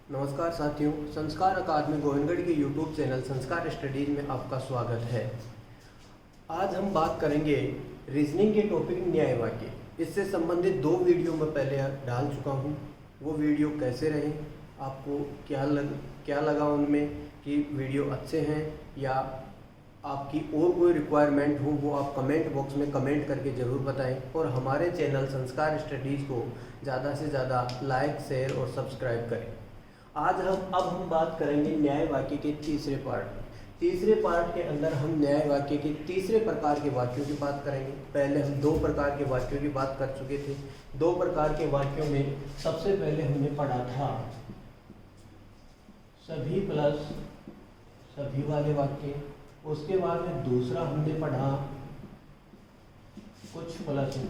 नमस्कार साथियों, संस्कार अकादमी गोविंदगढ़ के यूट्यूब चैनल संस्कार स्टडीज में आपका स्वागत है। आज हम बात करेंगे रीजनिंग के टॉपिक न्याय वाक्य। इससे संबंधित 2 वीडियो मैं पहले डाल चुका हूँ। वो वीडियो कैसे रहे, आपको क्या लगा उनमें कि वीडियो अच्छे हैं या आपकी और कोई रिक्वायरमेंट हो, वो आप कमेंट बॉक्स में कमेंट करके ज़रूर बताएं। और हमारे चैनल संस्कार स्टडीज़ को ज़्यादा से ज़्यादा लाइक, शेयर और सब्सक्राइब करें। अब हम बात करेंगे न्याय वाक्य के तीसरे पार्ट के अंदर हम न्याय वाक्य के तीसरे प्रकार के वाक्यों की बात करेंगे। पहले हम 2 प्रकार के वाक्यों की बात कर चुके थे। 2 प्रकार के वाक्यों में सबसे पहले हमने पढ़ा था सभी प्लस सभी वाले वाक्य। उसके बाद में दूसरा हमने पढ़ा कुछ प्लस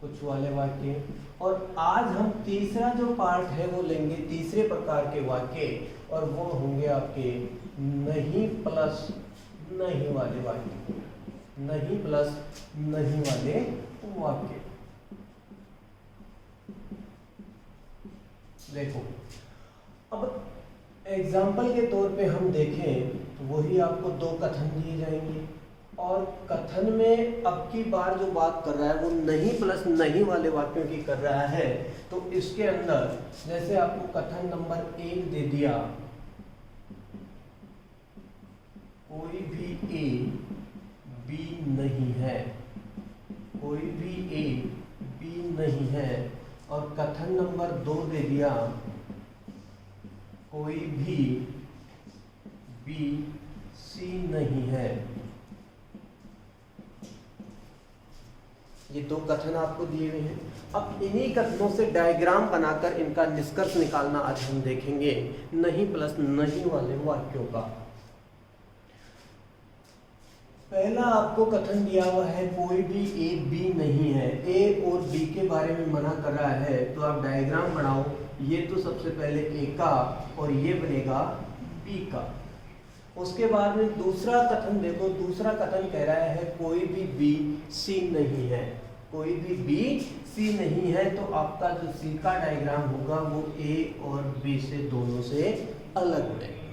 कुछ वाले वाक्य। और आज हम तीसरा जो पार्ट है वो लेंगे तीसरे प्रकार के वाक्य, और वो होंगे आपके नहीं प्लस नहीं वाले वाक्य। नहीं प्लस नहीं वाले वाक्य। देखो, अब एग्जाम्पल के तौर पे हम देखें तो वही आपको 2 कथन दिए जाएंगे, और कथन में अब की बार जो बात कर रहा है वो नहीं प्लस नहीं वाले वाक्यों की कर रहा है। तो इसके अंदर जैसे आपको कथन नंबर 1 दे दिया, कोई भी ए बी नहीं है, कोई भी ए बी नहीं है। और कथन नंबर 2 दे दिया, कोई भी बी सी नहीं है। ये 2 कथन आपको दिए हुए हैं। अब इन्हीं कथनों से डायग्राम बनाकर इनका निष्कर्ष निकालना आज हम देखेंगे नहीं प्लस नहीं वाले वाक्यों का। पहला आपको कथन दिया हुआ है कोई भी ए बी नहीं है। ए और बी के बारे में मना कर रहा है, तो आप डायग्राम बनाओ। ये तो सबसे पहले ए का और ये बनेगा बी का। उसके बाद में दूसरा कथन देखो, दूसरा कथन कह रहा है कोई भी बी सी नहीं है। कोई भी बी सी नहीं है, तो आपका जो सी का डायग्राम होगा वो ए और बी से दोनों से अलग बनेगा।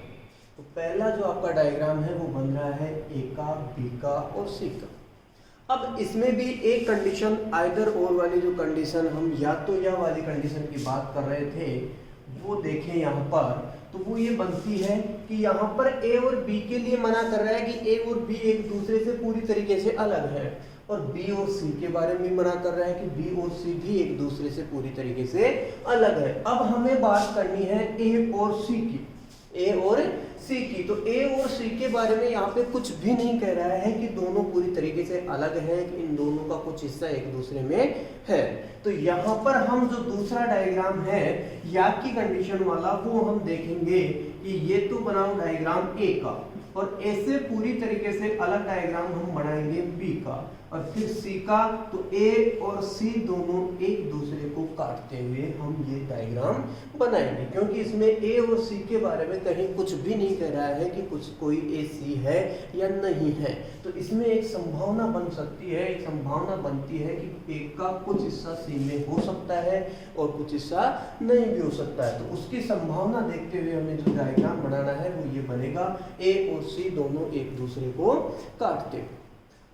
तो पहला जो आपका डायग्राम है वो बन रहा है ए का, बी का और सी का। अब इसमें भी एक कंडीशन आइदर और वाली जो कंडीशन हम या तो या वाली कंडीशन की बात कर रहे थे वो देखें यहाँ पर, तो वो ये बनती है कि यहाँ पर ए और बी के लिए मना कर रहा है कि ए और बी एक दूसरे से पूरी तरीके से अलग है, और बी और सी के बारे में मना कर रहा है कि बी और सी भी एक दूसरे से पूरी तरीके से अलग है। अब हमें बात करनी है ए और सी की, ए और सी की। तो ए और सी के बारे में यहाँ पे कुछ भी नहीं कह रहा है कि दोनों पूरी तरीके से अलग हैं, कि इन दोनों का कुछ हिस्सा एक दूसरे में है। तो यहाँ पर हम जो दूसरा डायग्राम है या की कंडीशन वाला, वो हम देखेंगे कि ये तो बनाओ डायग्राम ए का, और ऐसे पूरी तरीके से अलग डायग्राम हम बनाएंगे बी का और फिर सी का। तो ए और सी दोनों एक दूसरे को काटते हुए हम ये डायग्राम बनाएंगे, क्योंकि इसमें ए और सी के बारे में कहीं कुछ भी नहीं कह रहा है कि कोई ए सी है या नहीं है। तो इसमें एक संभावना बन सकती है, एक संभावना बनती है कि ए का कुछ हिस्सा सी में हो सकता है और कुछ हिस्सा नहीं भी हो सकता है। तो उसकी संभावना देखते हुए हमें जो डायग्राम बनाना है वो ये बनेगा, ए और सी दोनों एक दूसरे को काटते हुए।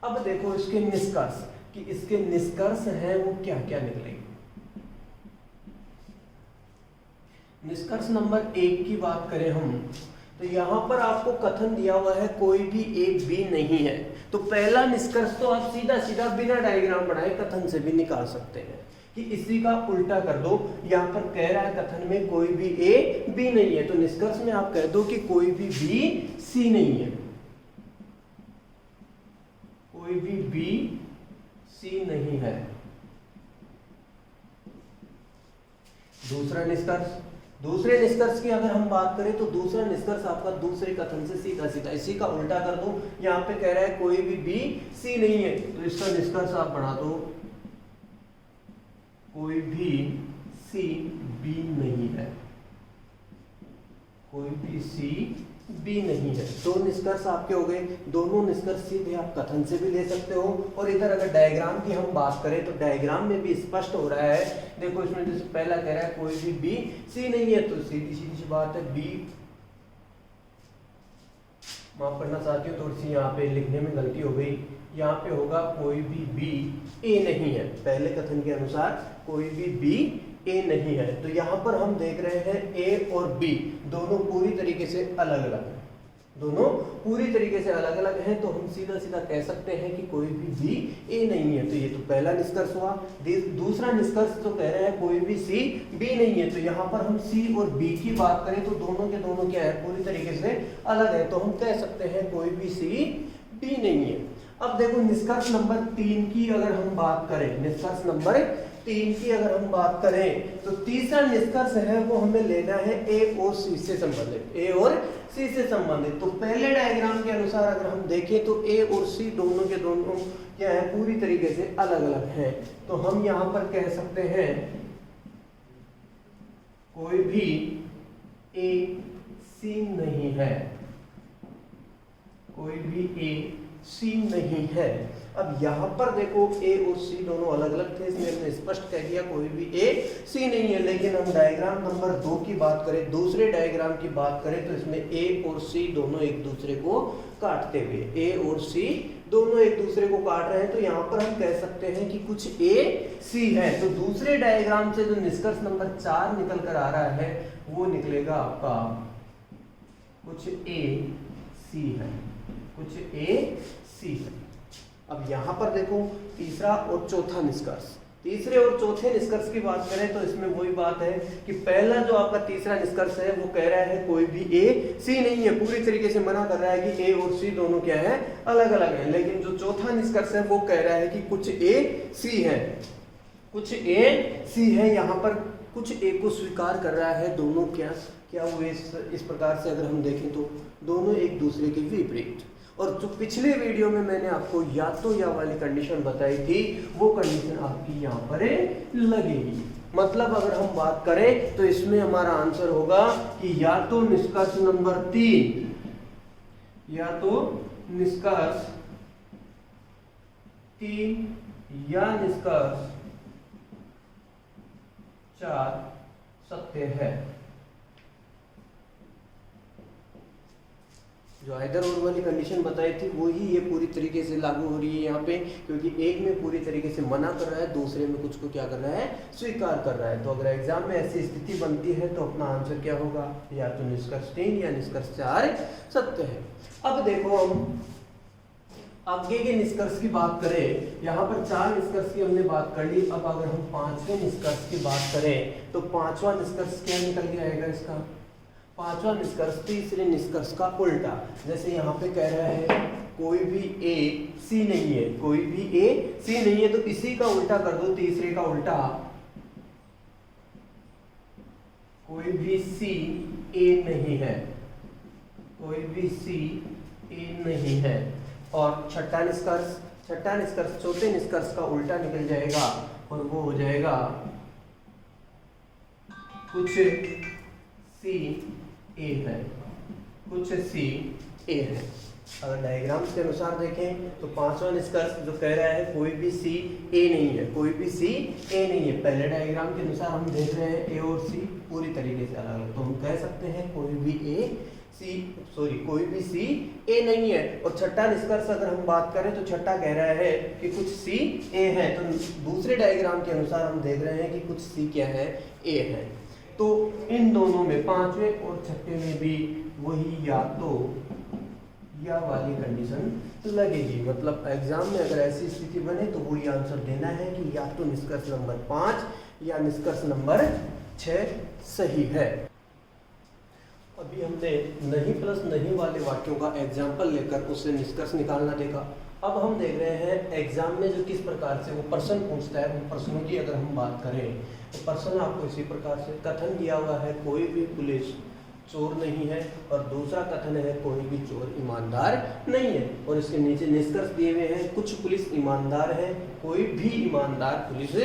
अब देखो इसके निष्कर्ष, कि इसके निष्कर्ष हैं वो क्या क्या निकलेंगे। निष्कर्ष नंबर 1 की बात करें हम, तो यहाँ पर आपको कथन दिया हुआ है कोई भी ए बी नहीं है। तो पहला निष्कर्ष तो आप सीधा सीधा बिना डायग्राम बनाए कथन से भी निकाल सकते हैं कि इसी का उल्टा कर दो। यहाँ पर कह रहा है कथन में कोई भी ए बी नहीं है, तो निष्कर्ष में आप कह दो कि कोई भी बी सी नहीं है, कोई भी बी सी नहीं है। दूसरा निष्कर्ष, दूसरे निष्कर्ष की अगर हम बात करें तो दूसरा निष्कर्ष आपका दूसरे कथन से सीधा सीधा इसी का उल्टा कर दो। यहाँ पे कह रहा है कोई भी बी सी नहीं है, तो इसका निष्कर्ष आप बना दो कोई भी सी बी नहीं है, कोई भी सी बी नहीं है। दो निष्कर्ष आपके हो गए। दोनों निष्कर्ष सीधे आप कथन से भी ले सकते हो, और इधर अगर डायग्राम की हम बात करें तो डायग्राम में भी स्पष्ट हो रहा है। देखो इसमें जैसे पहला कह रहा है कोई भी बी सी नहीं है, तो सीधी सीधी सी बात है बी, माफ करना चाहती हूँ थोड़ी सी यहाँ पे लिखने में गलती हो गई, यहाँ पे होगा कोई भी बी ए नहीं है। पहले कथन के अनुसार कोई भी बी ए नहीं है। तो यहाँ पर हम देख रहे हैं ए और बी दोनों पूरी तरीके से अलग अलग हैं, दोनों पूरी तरीके से अलग अलग हैं। तो हम सीधा सीधा कह सकते हैं कि कोई भी बी ए नहीं है। तो ये तो पहला निष्कर्ष हुआ। दूसरा निष्कर्ष तो कह रहे हैं कोई भी सी बी नहीं है। तो यहाँ पर हम सी और बी की बात करें तो दोनों के दोनों क्या है, पूरी तरीके से अलग है। तो हम कह सकते हैं कोई भी सी बी नहीं है। अब देखो निष्कर्ष नंबर 3 की अगर हम बात करें, निष्कर्ष नंबर 3 की अगर हम बात करें तो तीसरा निष्कर्ष है वो हमें लेना है ए और सी से संबंधित, ए और सी से संबंधित। तो पहले डायग्राम के अनुसार अगर हम देखें तो ए और सी दोनों के दोनों क्या है, पूरी तरीके से अलग अलग हैं। तो हम यहां पर कह सकते हैं कोई भी ए सी नहीं है, कोई भी ए सी नहीं है। अब यहाँ पर देखो ए और सी दोनों अलग अलग थे, इसमें हमने स्पष्ट कह दिया कोई भी ए सी नहीं है। लेकिन हम डायग्राम नंबर 2 की बात करें, दूसरे डायग्राम की बात करें तो इसमें ए और सी दोनों एक दूसरे को काटते हुए, ए और सी दोनों एक दूसरे को काट रहे हैं। तो यहाँ पर हम कह सकते हैं कि कुछ ए सी है। तो दूसरे डायग्राम से जो निष्कर्ष नंबर 4 निकल कर आ रहा है वो निकलेगा आपका कुछ ए सी है, कुछ ए सी है। अब यहां पर देखो तीसरा और चौथा निष्कर्ष, तीसरे और चौथे निष्कर्ष की बात करें तो इसमें वही बात है कि पहला जो आपका तीसरा निष्कर्ष है वो कह रहा है कोई भी ए सी नहीं है, पूरी तरीके से मना कर रहा है कि ए और सी दोनों क्या है, अलग अलग हैं। लेकिन जो चौथा निष्कर्ष है वो कह रहा है कि कुछ ए सी है, कुछ ए सी है। यहाँ पर कुछ ए को स्वीकार कर रहा है। दोनों क्या हुए इस प्रकार से अगर हम देखें तो दोनों एक दूसरे के विपरीत। और जो पिछले वीडियो में मैंने आपको या तो या वाली कंडीशन बताई थी वो कंडीशन आपकी यहाँ पर लगेगी। मतलब अगर हम बात करें तो इसमें हमारा आंसर होगा कि या तो निष्कर्ष नंबर 3, या तो निष्कर्ष 3 या निष्कर्ष 4 सत्य है। जो आइदर और वाली कंडीशन बताई थी वही ये पूरी तरीके से लागू हो रही है यहाँ पे, क्योंकि एक में पूरी तरीके से मना कर रहा है, दूसरे में कुछ को क्या कर रहा है, स्वीकार कर रहा है। तो अगर एग्जाम में ऐसी स्थिति बनती है तो अपना आंसर क्या होगा, या तो निष्कर्ष 3 या निष्कर्ष 4 सत्य है। अब देखो हम आगे के निष्कर्ष की बात करें, यहाँ पर 4 निष्कर्ष की हमने बात कर ली। अब अगर हम 5वें निष्कर्ष की बात करें तो 5वां निष्कर्ष क्या निकल के आएगा इसका, 5वां निष्कर्ष तीसरे निष्कर्ष का उल्टा। जैसे यहाँ पे कह रहा है कोई भी ए सी नहीं है, कोई भी ए सी नहीं है, तो इसी का उल्टा कर दो, तीसरे का उल्टा, कोई भी सी ए नहीं है, कोई भी सी ए नहीं है। और छठा निष्कर्ष चौथे निष्कर्ष का उल्टा निकल जाएगा और वो हो जाएगा कुछ सी ए है, कुछ सी ए है। अगर डायग्राम्स के अनुसार देखें तो 5वां निष्कर्ष जो कह रहा है कोई भी सी ए नहीं है, कोई भी सी ए नहीं है। पहले डायग्राम के अनुसार हम देख रहे हैं ए और सी पूरी तरीके से अलग अलग, तो हम कह सकते हैं कोई भी कोई भी सी ए नहीं है। और छठा निष्कर्ष अगर हम बात करें तो छठा कह रहा है कि कुछ सी ए है। तो दूसरे डायग्राम के अनुसार हम देख रहे हैं कि कुछ सी क्या है, ए है। तो इन दोनों में 5वें और छठे में भी वही या तो या वाली कंडीशन लगेगी। मतलब एग्जाम में अगर ऐसी स्थिति बने तो वही आंसर देना है कि या तो निष्कर्ष नंबर 5 या निष्कर्ष नंबर 6 सही है। अभी हमने नहीं प्लस नहीं वाले वाक्यों का एग्जाम्पल लेकर उससे निष्कर्ष निकालना देखा। अब हम देख रहे हैं एग्जाम में जो किस प्रकार से वो प्रश्न पूछता है, उन प्रश्नों की अगर हम बात करें तो प्रश्न आपको इसी प्रकार से कथन दिया हुआ है कोई भी पुलिस चोर नहीं है, और दूसरा कथन है कोई भी चोर ईमानदार नहीं है, और इसके नीचे निष्कर्ष दिए हुए हैं कुछ पुलिस ईमानदार है, कोई भी ईमानदार पुलिस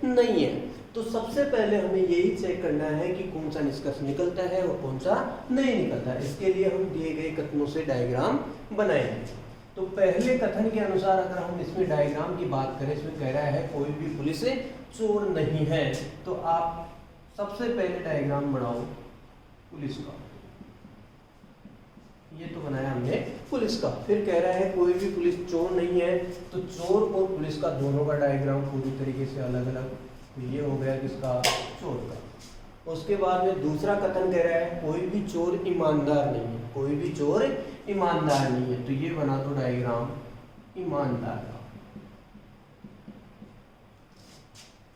नहीं है। तो सबसे पहले हमें यही चेक करना है कि कौन सा निष्कर्ष निकलता है और कौन सा नहीं निकलता है। इसके लिए हम दिए गए कथनों से डायग्राम बनाएंगे। तो पहले कथन के अनुसार अगर हम इसमें डायग्राम की बात करें, इसमें कह रहा है कोई भी पुलिस चोर नहीं है, तो आप सबसे पहले डायग्राम बनाओ पुलिस का। ये तो बनाया हमने पुलिस का। फिर कह रहा है कोई भी पुलिस चोर नहीं है, तो चोर और पुलिस का दोनों का डायग्राम पूरी तरीके से अलग अलग। तो ये हो गया किसका, चोर का। उसके बाद में दूसरा कथन कह रहा है कोई भी चोर ईमानदार नहीं है, कोई भी चोर ईमानदार नहीं है, तो ये बना दो डायग्राम ईमानदार का।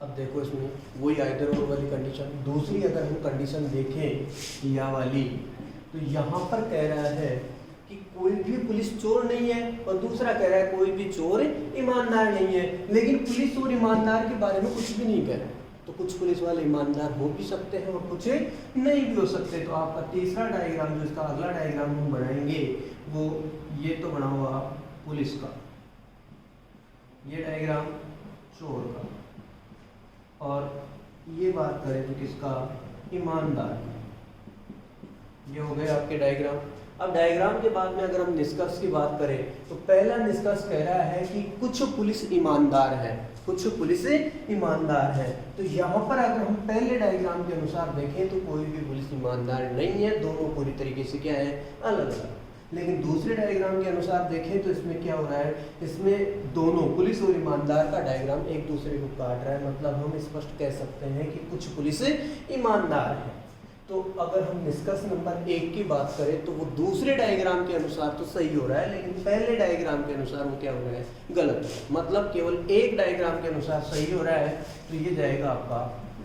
अब देखो इसमें वही आइदर और वाली कंडीशन। दूसरी अगर हम कंडीशन देखें या वाली, तो यहाँ पर कह रहा है कि कोई भी पुलिस चोर नहीं है, और दूसरा कह रहा है कोई भी चोर ईमानदार नहीं है। लेकिन पुलिस और ईमानदार के बारे में कुछ भी नहीं कह रहा है। तो कुछ पुलिस वाले ईमानदार हो भी सकते हैं और कुछ नहीं भी हो सकते। तो आपका तीसरा डायग्राम, जो इसका अगला डायग्राम हम बनाएंगे, वो ये तो बना हुआ पुलिस का, ये डायग्राम चोर का, और ये बात करें तो किसका, ईमानदार। ये हो गए आपके डायग्राम। अब डायग्राम के बाद में अगर हम निष्कर्ष की बात करें, तो पहला निष्कर्ष कह रहा है कि कुछ पुलिस ईमानदार है, कुछ पुलिस ईमानदार है। तो यहाँ पर अगर हम पहले डायग्राम के अनुसार देखें तो कोई भी पुलिस ईमानदार नहीं है, दोनों पूरी तरीके से क्या है, अलग अलग। लेकिन दूसरे डायग्राम के अनुसार देखें तो इसमें क्या हो रहा है, इसमें दोनों पुलिस और ईमानदार का डायग्राम एक दूसरे को काट रहा है। मतलब हम स्पष्ट कह सकते हैं कि कुछ पुलिस ईमानदार है। तो अगर हम निष्कर्ष नंबर 1 की बात करें तो वो दूसरे डायग्राम के अनुसार तो सही हो रहा है, लेकिन पहले डायग्राम के अनुसार वो क्या हो रहा है, गलत। मतलब केवल एक डायग्राम के अनुसार सही हो रहा है, तो ये जाएगा आपका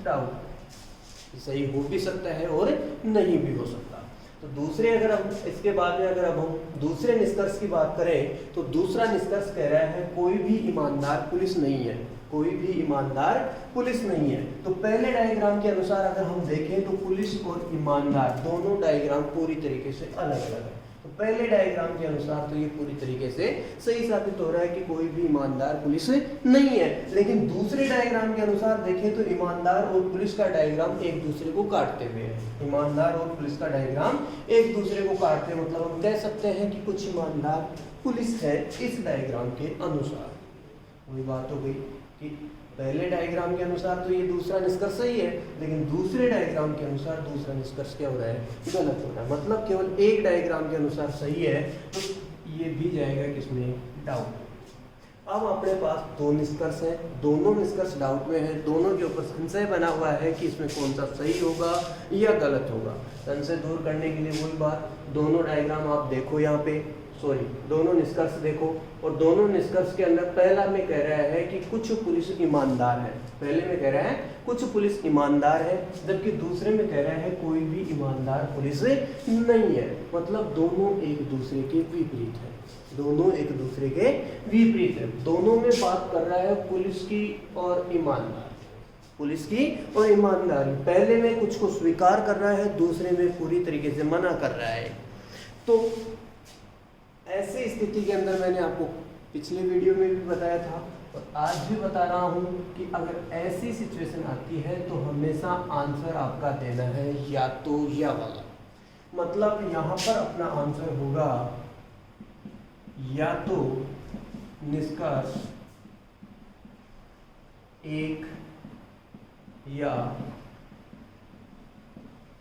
डाउट। सही हो भी सकता है और नहीं भी हो सकता। तो दूसरे अगर हम इसके बाद में अगर अब हम दूसरे निष्कर्ष की बात करें, तो दूसरा निष्कर्ष कह रहा है कोई भी ईमानदार पुलिस नहीं है, कोई भी ईमानदार पुलिस नहीं है। तो पहले डायग्राम के अनुसार अगर हम देखें तो पुलिस और ईमानदार दोनों डायग्राम पूरी तरीके से अलग अलग है। तो पहले डायग्राम के अनुसार तो ये पूरी तरीके से सही साबित हो रहा है कि कोई भी ईमानदार पुलिस नहीं है। लेकिन दूसरे डायग्राम के अनुसार देखें तो ईमानदार और पुलिस का डायग्राम एक दूसरे को काटते हुए है। ईमानदार और पुलिस का डायग्राम एक दूसरे को काटते हैं, मतलब हम कह सकते हैं कि कुछ ईमानदार पुलिस है इस डायग्राम के अनुसार। वही बात हो गई कि पहले डायग्राम के अनुसार तो ये दूसरा निष्कर्ष सही है, लेकिन दूसरे डायग्राम के अनुसार दूसरा निष्कर्ष क्या हो रहा है, गलत हो रहा है। मतलब केवल एक डायग्राम के अनुसार सही है, तो ये भी जाएगा किसमें, डाउट। अब अपने पास दो निष्कर्ष हैं, दोनों निष्कर्ष डाउट में है, दोनों के ऊपर संशय बना हुआ है कि इसमें कौन सा सही होगा या गलत होगा। संशय दूर करने के लिए वही बात, दोनों डायग्राम आप देखो, यहाँ पे दोनों निष्कर्ष देखो, और दोनों निष्कर्ष के अंदर पहला में कह रहा है कि कुछ पुलिस ईमानदार है, पहले में कह रहा है कुछ पुलिस ईमानदार है, जबकि दूसरे में कह रहा है कोई भी ईमानदार पुलिस नहीं है। मतलब दोनों एक दूसरे के विपरीत है, दोनों एक दूसरे के विपरीत है। दोनों में बात कर रहा है पुलिस की और ईमानदार, पुलिस की और ईमानदारी। पहले में कुछ को स्वीकार कर रहा है, दूसरे में पूरी तरीके से मना कर रहा है। तो ऐसी स्थिति के अंदर मैंने आपको पिछले वीडियो में भी बताया था और आज भी बता रहा हूं कि अगर ऐसी सिचुएशन आती है तो हमेशा आंसर आपका देना है या तो या वाला। मतलब यहाँ पर अपना आंसर होगा या तो निष्कर्ष 1 या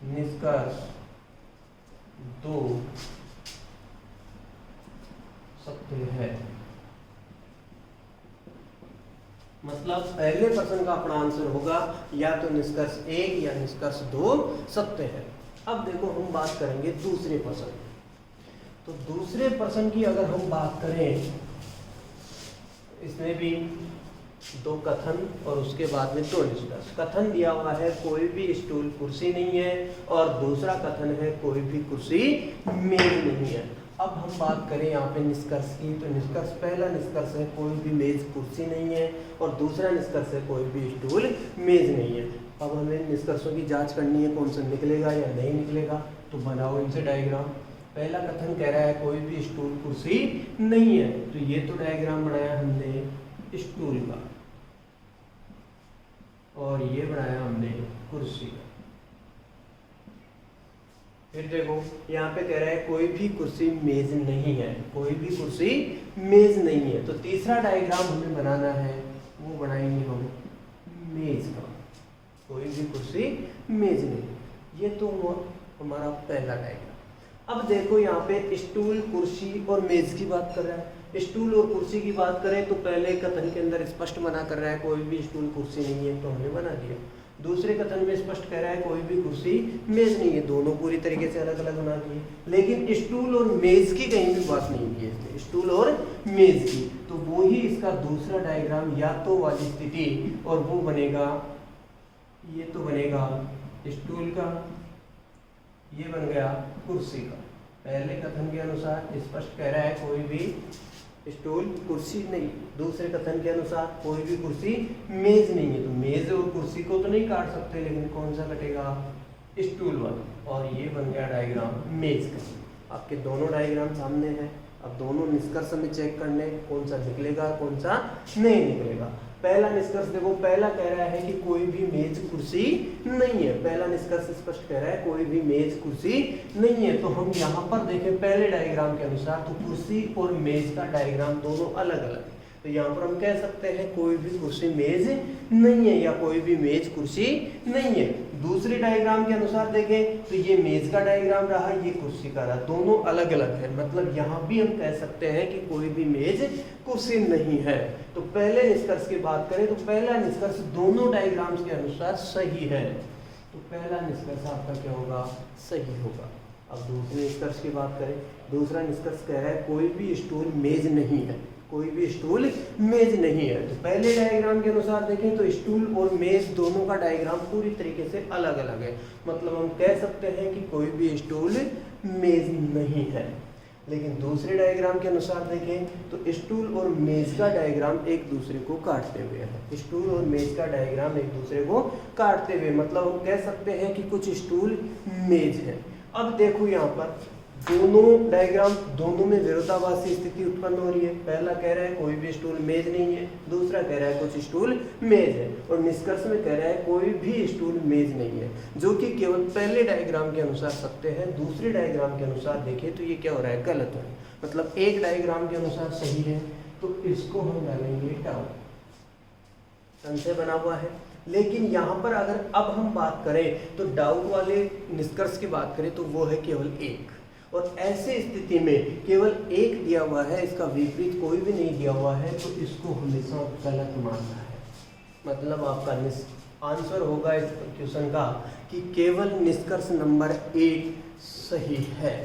निष्कर्ष 2 सकते हैं। मतलब पहले प्रश्न का अपना आंसर होगा या तो निष्कर्ष 1 या निष्कर्ष 2 सकते हैं। अब देखो हम बात करेंगे दूसरे प्रश्न। तो दूसरे प्रश्न की अगर हम बात करें, इसमें भी 2 कथन और उसके बाद में 2 निष्कर्ष। कथन दिया हुआ है कोई भी स्टूल कुर्सी नहीं है, और दूसरा कथन है कोई भी कुर्सी मेज नहीं है। अब हम बात करें यहाँ पे निष्कर्ष की, तो निष्कर्ष पहला निष्कर्ष है कोई भी मेज कुर्सी नहीं है, और दूसरा निष्कर्ष है कोई भी स्टूल मेज नहीं है। अब हमें निष्कर्षों की जांच करनी है कौन सा निकलेगा या नहीं निकलेगा। तो बनाओ इनसे डायग्राम। पहला कथन कह रहा है कोई भी स्टूल कुर्सी नहीं है, तो ये तो डायग्राम बनाया हमने स्टूल का, और ये बनाया हमने कुर्सी का। फिर देखो यहाँ पे कह रहा है कोई भी कुर्सी मेज नहीं है, कोई भी कुर्सी मेज नहीं है। तो तीसरा डायग्राम हमें बनाना है, वो बनाएंगे हम मेज का। कोई भी कुर्सी मेज नहीं, ये तो हमारा पहला डायग्राम। अब देखो यहाँ पे स्टूल, कुर्सी और मेज की बात कर रहा है। स्टूल और कुर्सी की बात करें तो पहले कथन के अंदर स्पष्ट मना कर रहा है कोई भी स्टूल कुर्सी नहीं है, तो हमने बना दिया। दूसरे कथन में स्पष्ट कह रहा है कोई भी कुर्सी मेज नहीं है, दोनों पूरी तरीके से अलग अलग बना दिए। लेकिन स्टूल और मेज की कहीं भी बात नहीं की है, स्टूल और मेज की, तो वो ही इसका दूसरा डायग्राम या तो वाली स्थिति, और वो बनेगा, ये तो बनेगा स्टूल का, ये बन गया कुर्सी का। पहले कथन के अनुसार स्पष्ट कह रहा है कोई भी स्टूल कुर्सी नहीं, दूसरे कथन के अनुसार कोई भी कुर्सी मेज नहीं है, तो मेज और कुर्सी को तो नहीं काट सकते, लेकिन कौन सा कटेगा, स्टूल वाला। और ये बन गया डायग्राम मेज का। आपके दोनों डायग्राम सामने हैं, अब दोनों निष्कर्ष में चेक करने कौन सा निकलेगा कौन सा नहीं निकलेगा। पहला निष्कर्ष देखो, पहला कह रहा है कि कोई भी मेज कुर्सी नहीं है, पहला निष्कर्ष स्पष्ट कह रहा है कोई भी मेज कुर्सी नहीं है। तो हम यहाँ पर देखें पहले डायग्राम के अनुसार तो कुर्सी और मेज का डायग्राम दोनों अलग अलग है, तो यहाँ पर हम कह सकते हैं कोई भी कुर्सी मेज नहीं है या कोई भी मेज कुर्सी नहीं है। दूसरे डायग्राम के अनुसार देखें तो ये मेज का डायग्राम रहा, ये कुर्सी का रहा, दोनों अलग अलग है, मतलब यहाँ भी हम कह सकते हैं कि कोई भी मेज कुर्सी नहीं है। तो पहले निष्कर्ष की बात करें तो पहला निष्कर्ष दोनों डायग्राम्स के अनुसार सही है, तो पहला निष्कर्ष आपका क्या होगा, सही होगा। अब दूसरे निष्कर्ष की बात करें, दूसरा निष्कर्ष कह रहा है कोई भी स्टूल मेज नहीं है, कोई भी स्टूल मेज नहीं है। तो पहले डायग्राम के अनुसार देखें तो स्टूल और मेज दोनों का डायग्राम पूरी तरीके से अलग अलग है, मतलब हम कह सकते हैं कि कोई भी स्टूल मेज नहीं है। लेकिन दूसरे डायग्राम के अनुसार देखें तो स्टूल और मेज का डायग्राम एक दूसरे को काटते हुए है, स्टूल और मेज का डायग्राम एक दूसरे को काटते हुए, मतलब हम कह सकते हैं कि कुछ स्टूल मेज है। अब देखो यहाँ पर दोनों डायग्राम, दोनों में विरोधाभासी स्थिति उत्पन्न हो रही है। पहला कह रहा है कोई भी स्टूल मेज नहीं है, दूसरा कह रहा है कुछ स्टूल मेज है, और निष्कर्ष में कह रहा है कोई भी स्टूल मेज नहीं है, जो कि केवल पहले डायग्राम के अनुसार सत्य है। दूसरे डायग्राम के अनुसार देखें तो ये क्या हो रहा है, गलत है। मतलब एक डायग्राम के अनुसार सही है तो इसको हम डालेंगे डाउट, संशय बना हुआ है। लेकिन यहाँ पर अगर अब हम बात करें तो डाउट वाले निष्कर्ष की बात करें तो वो है केवल एक, और ऐसे स्थिति में केवल एक दिया हुआ है, इसका विपरीत कोई भी नहीं दिया हुआ है, तो इसको हमेशा गलत मानना है। मतलब आपका आंसर होगा इस क्वेश्चन का कि केवल निष्कर्ष नंबर 1 सही है।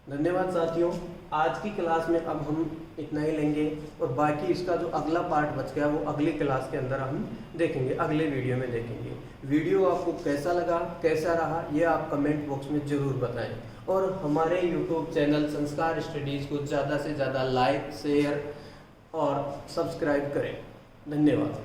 धन्यवाद साथियों, आज की क्लास में अब हम इतना ही लेंगे, और बाकी इसका जो अगला पार्ट बच गया वो अगली क्लास के अंदर हम देखेंगे, अगले वीडियो में देखेंगे। वीडियो आपको कैसा लगा, कैसा रहा, ये आप कमेंट बॉक्स में ज़रूर बताएं, और हमारे YouTube चैनल संस्कार स्टडीज़ को ज़्यादा से ज़्यादा लाइक, शेयर और सब्सक्राइब करें। धन्यवाद।